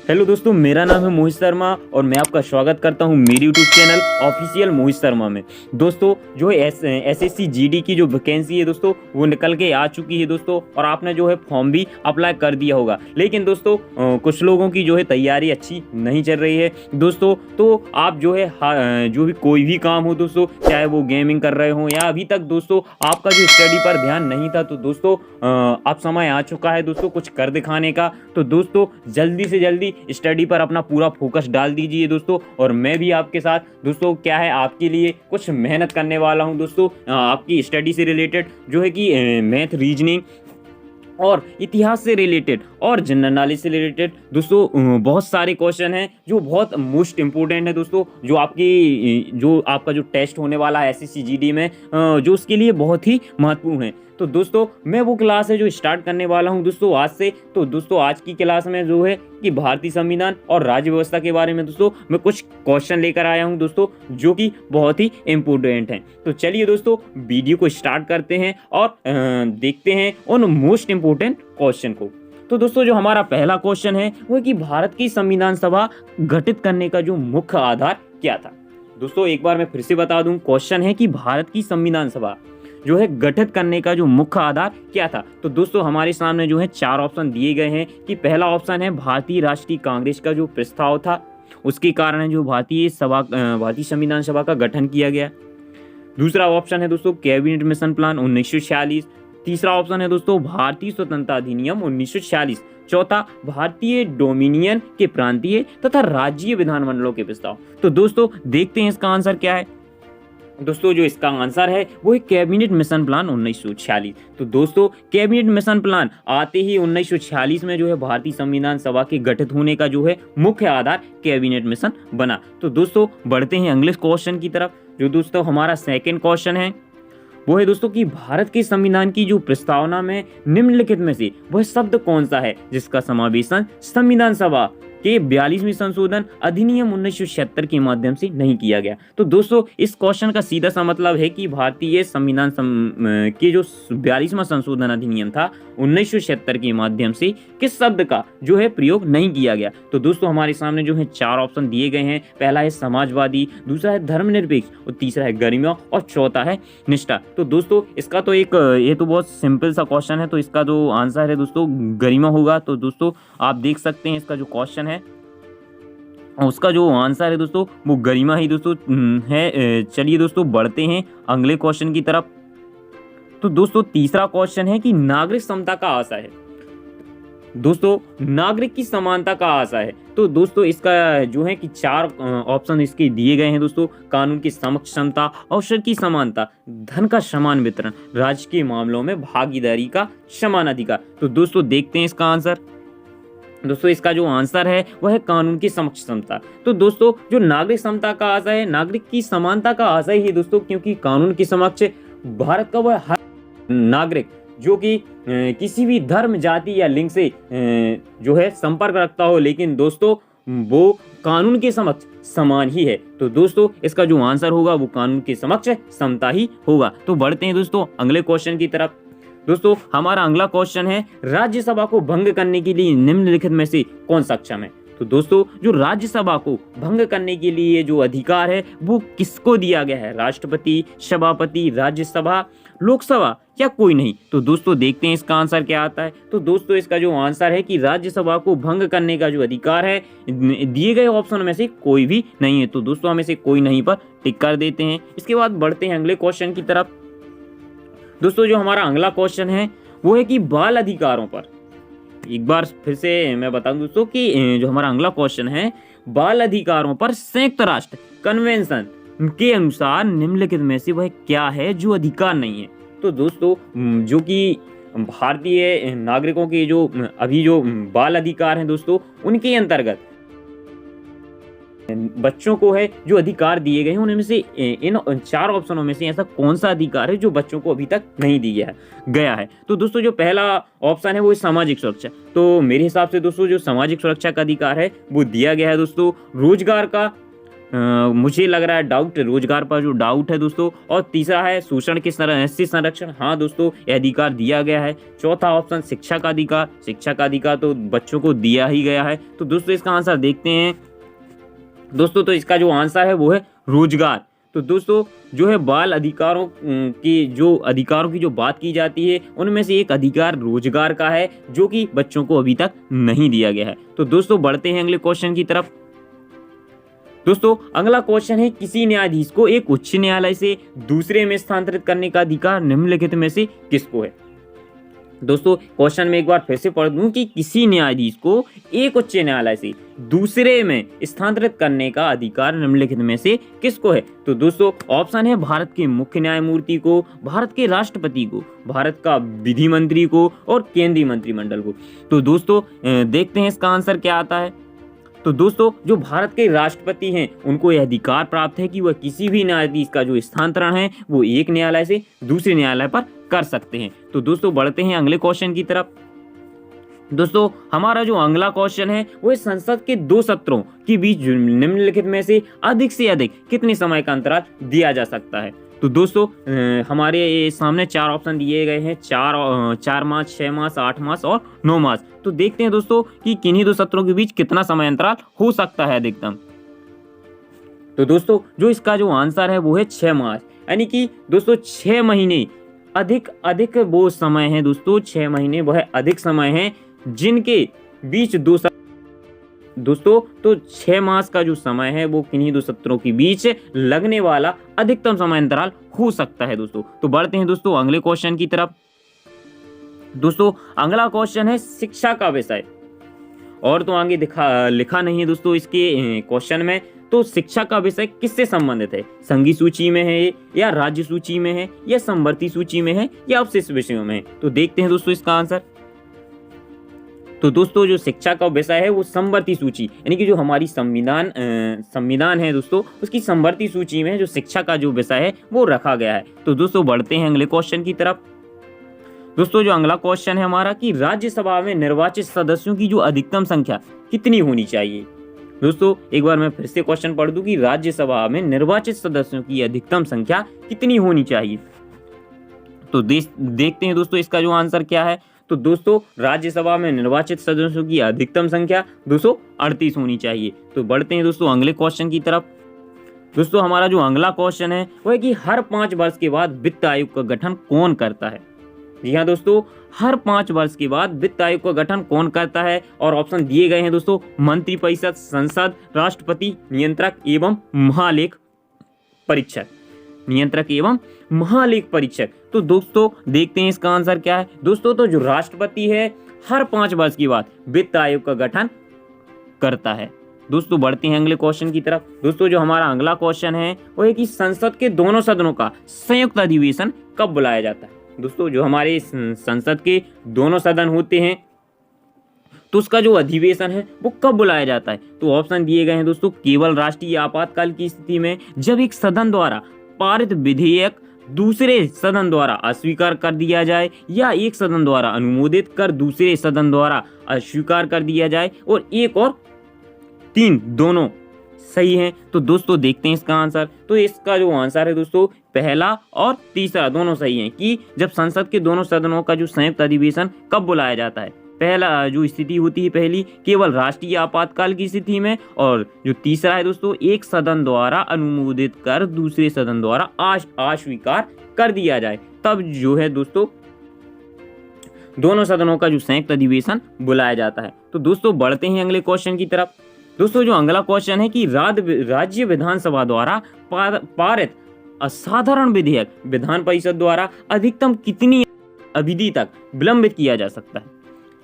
Hello दोस्तों, मेरा नाम है मोहित शर्मा और मैं आपका स्वागत करता हूं मेरी YouTube channel official Mohit Sharma में। दोस्तों जो है एसएससी जीडी की जो वैकेंसी है दोस्तों वो निकल के आ चुकी है दोस्तों, और आपने जो है फॉर्म भी अप्लाई कर दिया होगा। लेकिन दोस्तों कुछ लोगों की जो है तैयारी अच्छी नहीं चल रही है दोस्तों। तो आप जो है जो भी कोई भी काम हो दोस्तों, चाहे वो गेमिंग कर रहे हो या अभी तक दोस्तों आपका जो स्टडी पर ध्यान नहीं था, तो दोस्तों अब समय आ चुका है दोस्तों कुछ कर दिखाने का। तो दोस्तों जल्दी से जल्दी स्टडी पर अपना पूरा फोकस डाल दीजिए दोस्तों, और मैं भी आपके साथ दोस्तों क्या है आपके लिए कुछ मेहनत करने वाला हूं दोस्तों। आपकी स्टडी से रिलेटेड जो है कि मैथ, रीजनिंग और इतिहास से रिलेटेड और जनरल नॉलेज से रिलेटेड दोस्तों बहुत सारे क्वेश्चन हैं जो बहुत मोस्ट इंपॉर्टेंट है दोस्तों, जो आपका जो टेस्ट होने वाला है एसएससी जीडी में, जो उसके लिए बहुत ही महत्वपूर्ण है। तो दोस्तों मैं वो क्लास है जो स्टार्ट करने वाला हूं दोस्तों आज से। तो दोस्तों आज की क्लास में जो है कि भारतीय संविधान और राज्य व्यवस्था के बारे में दोस्तों मैं कुछ क्वेश्चन लेकर आया हूं दोस्तों, जो कि बहुत ही इंपॉर्टेंट हैं। तो चलिए दोस्तों वीडियो को स्टार्ट करते हैं और देखते हैं उन मोस्ट इंपॉर्टेंट क्वेश्चन को। तो दोस्तों जो हमारा पहला क्वेश्चन है वो है कि भारत की संविधान सभा गठित करने का जो मुख्य आधार क्या था। दोस्तों एक बार मैं फिर से बता दूं, क्वेश्चन है कि भारत की संविधान सभा जो है गठित करने का जो मुख्य आधार क्या था। तो दोस्तों हमारे सामने जो है 4 ऑप्शन दिए गए हैं कि पहला ऑप्शन है भारतीय राष्ट्रीय कांग्रेस का जो प्रस्ताव था, उसके कारण है जो भारतीय संविधान सभा का गठन किया गया। दूसरा ऑप्शन है दोस्तों कैबिनेट मिशन प्लान 1946। तीसरा ऑप्शन है दोस्तों भारतीय स्वतंत्रता अधिनियम 1946। चौथा भारतीय डोमिनियन के प्रांतीय तथा राज्य विधानमंडलों के प्रस्ताव। तो दोस्तों देखते हैं इसका आंसर क्या है। दोस्तों जो इसका आंसर है वो है कैबिनेट मिशन प्लान 1946। तो दोस्तों कैबिनेट मिशन प्लान आते ही 1946 में जो है भारतीय संविधान सभा के गठित होने का जो है मुख्य आधार कैबिनेट मिशन बना। तो दोस्तों बढ़ते हैं अगले क्वेश्चन की तरफ। जो दोस्तों हमारा सेकंड क्वेश्चन है वो है दोस्तों कि भारत के संविधान की जो प्रस्तावना में निम्नलिखित में से वह शब्द कौन सा है जिसका समावेशन संविधान सभा के 42वें संशोधन अधिनियम 1976 के माध्यम से नहीं किया गया। तो दोस्तों इस क्वेश्चन का सीधा सा मतलब है कि भारतीय संविधान के जो 42वां संशोधन अधिनियम था 1976 के माध्यम से किस शब्द का जो है प्रयोग नहीं किया गया। तो दोस्तों हमारे सामने जो है 4 ऑप्शन दिए गए हैं। पहला है समाजवादी, दूसरा है धर्मनिरपेक्ष, और तीसरा है गरिमा, और चौथा है निष्ठा। तो दोस्तों इसका तो ये तो बहुत सिंपल सा क्वेश्चन है, तो इसका जो आंसर है दोस्तों गरिमा होगा। तो दोस्तों आप देख सकते हैं इसका जो क्वेश्चन है उसका जो आंसर है दोस्तों वो गरिमा ही दोस्तों है। चलिए दोस्तों बढ़ते हैं अगले क्वेश्चन की तरफ। तो दोस्तों तीसरा क्वेश्चन है कि नागरिक समता का आशय है। दोस्तों नागरिक की समानता का आशय है। तो दोस्तों इसका जो है कि 4 ऑप्शन इसके दिए गए हैं दोस्तों। कानून की समक्ष समता, अवसर की समानता, धन का समान वितरण, राजकीय मामलों में भागीदारी का समान अधिकार। तो दोस्तों देखते हैं इसका आंसर। दोस्तों इसका जो आंसर है वह है कानून की समक्ष समता। तो दोस्तों जो नागरिक समता का आशय है, नागरिक की समानता का आशय ही दोस्तों, क्योंकि कानून की समक्ष भारत का वह हर नागरिक जो कि किसी भी धर्म, जाति या लिंग से जो है संपर्क रखता हो, लेकिन दोस्तों वो कानून के समक्ष समान ही है। तो दोस्तों इसका जो आंसर होगा वो कानून के समक्ष समता ही होगा। तो बढ़ते हैं दोस्तों अगले क्वेश्चन की तरफ। दोस्तों हमारा अगला क्वेश्चन है राज्यसभा को भंग करने के लिए निम्नलिखित में से कौन सक्षम है। तो दोस्तों जो राज्यसभा को भंग करने के लिए जो अधिकार है वो किसको दिया गया है, राष्ट्रपति, सभापति, राज्यसभा, लोकसभा या कोई नहीं। तो दोस्तों देखते हैं इसका आंसर क्या आता है। तो दोस्तों इसका जो आंसर है कि राज्यसभा को भंग करने का जो अधिकार है दिए गए ऑप्शन में से कोई भी नहीं है। तो दोस्तों हम इसे कोई नहीं पर टिक कर देते हैं। इसके बाद बढ़ते हैं अगले क्वेश्चन की तरफ। दोस्तों जो हमारा अगला क्वेश्चन है वो है कि बाल अधिकारों पर, एक बार फिर से मैं बता दूं दोस्तों कि जो हमारा अगला क्वेश्चन है बाल अधिकारों पर संयुक्त राष्ट्र कन्वेंशन के अनुसार निम्नलिखित में से वह क्या है जो अधिकार नहीं है। तो दोस्तों जो कि भारतीय नागरिकों के जो अभी जो बाल अधिकार हैं दोस्तों, उनके अंतर्गत बच्चों को है जो अधिकार दिए गए हैं, उनमें से इन 4 ऑप्शनों में से ऐसा कौन सा अधिकार है जो बच्चों को अभी तक नहीं दिया गया है। तो दोस्तों जो पहला ऑप्शन है वो सामाजिक सुरक्षा। तो मेरे हिसाब से दोस्तों जो सामाजिक सुरक्षा का अधिकार है वो दिया गया है दोस्तों। रोजगार का मुझे लग रहा है डाउट रोजगार पर जो डाउट है दोस्तों। और तीसरा है शोषण के से संरक्षण। हाँ दोस्तों, यह अधिकार दिया गया है। चौथा ऑप्शन शिक्षा का अधिकार। शिक्षा का अधिकार तो बच्चों को दिया ही गया है। तो दोस्तों इसका आंसर देखते हैं दोस्तों। तो इसका जो आंसर है वो है रोजगार। तो दोस्तों जो है बाल अधिकारों की जो बात की जाती है उनमें से एक अधिकार रोजगार का है, जो कि बच्चों को अभी तक नहीं दिया गया है। तो दोस्तों बढ़ते हैं अगले क्वेश्चन की तरफ। दोस्तों अगला क्वेश्चन है, किसी न्यायाधीश को एक उच्च न्यायालय से दूसरे में स्थानांतरित करने का अधिकार निम्नलिखित में से किसको है। दोस्तों क्वेश्चन में एक बार फिर से पढ़ दूं कि किसी न्यायाधीश को एक उच्च न्यायालय से दूसरे में स्थानांतरित करने का अधिकार निम्नलिखित में से किसको है। तो दोस्तों ऑप्शन है भारत के मुख्य न्यायमूर्ति को, भारत के राष्ट्रपति को, भारत का विधि मंत्री को और केंद्रीय मंत्रिमंडल को। तो दोस्तों देखते हैं इसका आंसर क्या आता है। तो दोस्तों जो भारत के राष्ट्रपति हैं उनको यह अधिकार प्राप्त है कि वह किसी भी न्यायाधीश का जो स्थानांतरण है वो एक न्यायालय से दूसरे न्यायालय पर कर सकते हैं। तो दोस्तों बढ़ते हैं अगले क्वेश्चन की तरफ। दोस्तों हमारा जो अगला क्वेश्चन है वो संसद के 2 सत्रों के बीच निम्नलिखित में से अधिक कितने समय का अंतराल दिया जा सकता है। तो दोस्तों हमारे सामने 4 ऑप्शन दिए गए हैं, 4 मास, 6 मास, 8 मास और 9 मास। तो देखते हैं दोस्तों कि किन्हीं 2 सत्रों के बीच कितना समय अंतराल हो सकता है अधिकतम। तो दोस्तों जो इसका जो आंसर है वो है 6 मास, यानी कि दोस्तों 6 महीने अधिक वो समय है दोस्तों, 6 महीने वह अधिक समय है जिनके बीच दोस्तों तो 6 मास का जो समय है वो किन्हीं 2 सत्रों के बीच लगने वाला अधिकतम समय अंतराल हो सकता है दोस्तों। तो बढ़ते हैं दोस्तों अगले क्वेश्चन की तरफ। दोस्तों अगला क्वेश्चन है शिक्षा का विषय, और तो आगे लिखा नहीं है दोस्तों इसके क्वेश्चन में। तो शिक्षा का विषय किससे संबंधित है, संघीय सूची में है या राज्य सूची में है या समवर्ती सूची में है या अवशिष्ट विषयों में है। तो देखते हैं दोस्तों इसका आंसर। तो दोस्तों जो शिक्षा का विषय है वो समवर्ती सूची, यानी कि जो हमारी संविधान है दोस्तों उसकी समवर्ती सूची में जो शिक्षा का जो विषय है वो रखा गया है। तो दोस्तों बढ़ते हैं अगले क्वेश्चन की तरफ। दोस्तों जो अगला क्वेश्चन है हमारा कि राज्यसभा में निर्वाचित सदस्यों की जो अधिकतम संख्या कितनी होनी चाहिए। दोस्तों एक बार मैं फिर से क्वेश्चन पढ़ दूं कि राज्यसभा में निर्वाचित सदस्यों की अधिकतम संख्या कितनी होनी चाहिए। तो देखते हैं दोस्तों इसका जो आंसर क्या है। तो दोस्तों राज्यसभा में निर्वाचित सदस्यों की अधिकतम संख्या 238 होनी चाहिए। तो बढ़ते हैं दोस्तों अगले क्वेश्चन की तरफ। दोस्तों हमारा जो अगला क्वेश्चन है वो है कि हर 5 वर्ष के बाद वित्त आयोग का गठन कौन करता है। जी हाँ दोस्तों, हर 5 वर्ष के बाद वित्त आयोग का गठन कौन करता है, और ऑप्शन दिए गए हैं दोस्तों मंत्रिपरिषद, संसद, राष्ट्रपति, नियंत्रक एवं महालेख परीक्षक। तो दोस्तों देखते हैं इसका आंसर क्या है। दोस्तों तो जो राष्ट्रपति है हर 5 वर्ष के बाद वित्त आयोग का गठन करता है। दोस्तों बढ़ते हैं अगले क्वेश्चन की तरफ। दोस्तों जो हमारा अगला क्वेश्चन है वो है कि संसद के दोनों सदनों का संयुक्त अधिवेशन कब बुलाया जाता है। दोस्तों जो हमारे संसद के दोनों सदन होते हैं तो उसका जो अधिवेशन है वो कब बुलाया जाता है। तो ऑप्शन दिए गए हैं दोस्तों केवल राष्ट्रीय आपातकाल की स्थिति में, जब एक सदन द्वारा पारित विधेयक दूसरे सदन द्वारा अस्वीकार कर दिया जाए, या एक सदन द्वारा अनुमोदित कर दूसरे सदन द्वारा अस्वीकार कर दिया जाए, और 1 और 3 दोनों सही हैं। तो दोस्तों देखते हैं इसका आंसर। तो इसका जो आंसर है दोस्तों पहला और तीसरा दोनों सही हैं कि जब संसद के दोनों सदनों का जो संयुक्त अधिवेशन कब बुलाया जाता है। पहला जो स्थिति होती है पहली केवल राष्ट्रीय आपातकाल की स्थिति में, और जो तीसरा है दोस्तों एक सदन द्वारा अनुमोदित कर दूसरे सदन द्वारा अस्वीकार कर दिया जाए, तब जो है दोस्तों दोनों सदनों का जो संयुक्त अधिवेशन बुलाया जाता है। तो दोस्तों बढ़ते हैं अगले क्वेश्चन की तरफ। दोस्तों जो अगला क्वेश्चन है कि राज्य विधानसभा द्वारा पारित असाधारण विधेयक विधान परिषद द्वारा अधिकतम कितनी अवधि तक विलंबित किया जा सकता है।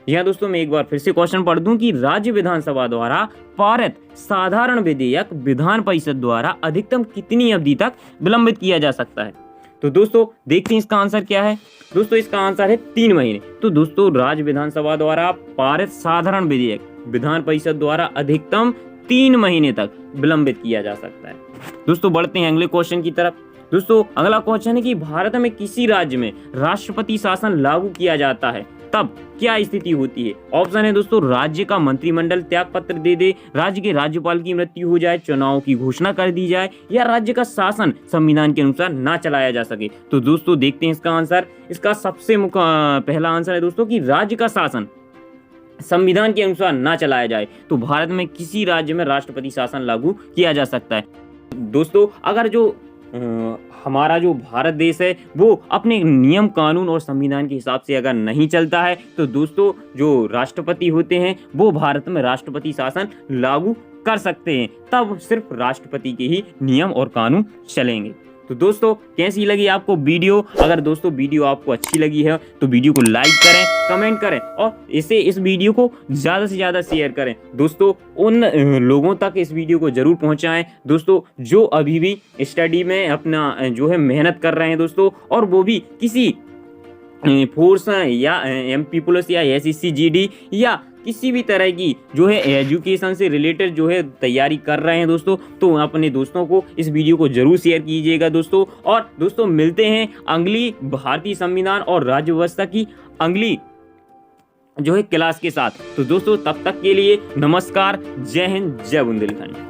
यहाँ दोस्तों मैं एक बार फिर से क्वेश्चन पढ़ दूं कि राज्य विधानसभा द्वारा पारित साधारण विधेयक विधान परिषद द्वारा अधिकतम कितनी अवधि तक विलंबित किया जा सकता है। तो दोस्तों देखते हैं इसका आंसर क्या है। दोस्तों इसका आंसर है 3 महीने। तो दोस्तों राज्य विधानसभा द्वारा पारित साधारण विधेयक विधान परिषद द्वारा अधिकतम 3 महीने तक विलंबित किया जा सकता है। दोस्तों बढ़ते हैं अगले क्वेश्चन की तरफ। दोस्तों अगला क्वेश्चन है कि भारत में किसी राज्य में राष्ट्रपति शासन लागू किया जाता है तब क्या स्थिति होती है। ऑप्शन है दोस्तों, राज्य का मंत्रिमंडल त्याग पत्र दे दे, राज्य के राज्यपाल की मृत्यु हो जाए, चुनाव की घोषणा कर दी जाए, या राज्य का शासन संविधान के अनुसार ना चलाया जा सके। तो दोस्तों देखते हैं इसका आंसर। इसका सबसे पहला आंसर है दोस्तों कि राज्य का शासन संविधान के अनुसार ना चलाया जाए तो भारत में किसी राज्य में राष्ट्रपति शासन लागू किया जा सकता है। दोस्तों अगर जो हमारा जो भारत देश है वो अपने नियम कानून और संविधान के हिसाब से अगर नहीं चलता है तो दोस्तों जो राष्ट्रपति होते हैं वो भारत में राष्ट्रपति शासन लागू कर सकते हैं, तब सिर्फ राष्ट्रपति के ही नियम और कानून चलेंगे। तो दोस्तों कैसी लगी आपको वीडियो? अगर दोस्तों वीडियो आपको अच्छी लगी है तो वीडियो को लाइक करें, कमेंट करें और इस वीडियो को ज़्यादा से ज़्यादा शेयर करें। दोस्तों उन लोगों तक इस वीडियो को ज़रूर पहुंचाएं दोस्तों जो अभी भी स्टडी में अपना जो है मेहनत कर रहे हैं दोस्तों, और वो भी किसी फोर्स या MP पुलिस या SSC GD या किसी भी तरह की जो है एजुकेशन से रिलेटेड जो है तैयारी कर रहे हैं दोस्तों, तो अपने दोस्तों को इस वीडियो को जरूर शेयर कीजिएगा दोस्तों। और दोस्तों मिलते हैं अगली भारतीय संविधान और राज्य व्यवस्था की अगली जो है क्लास के साथ। तो दोस्तों तब तक के लिए नमस्कार, जय हिंद, जय बुंदेलखंड।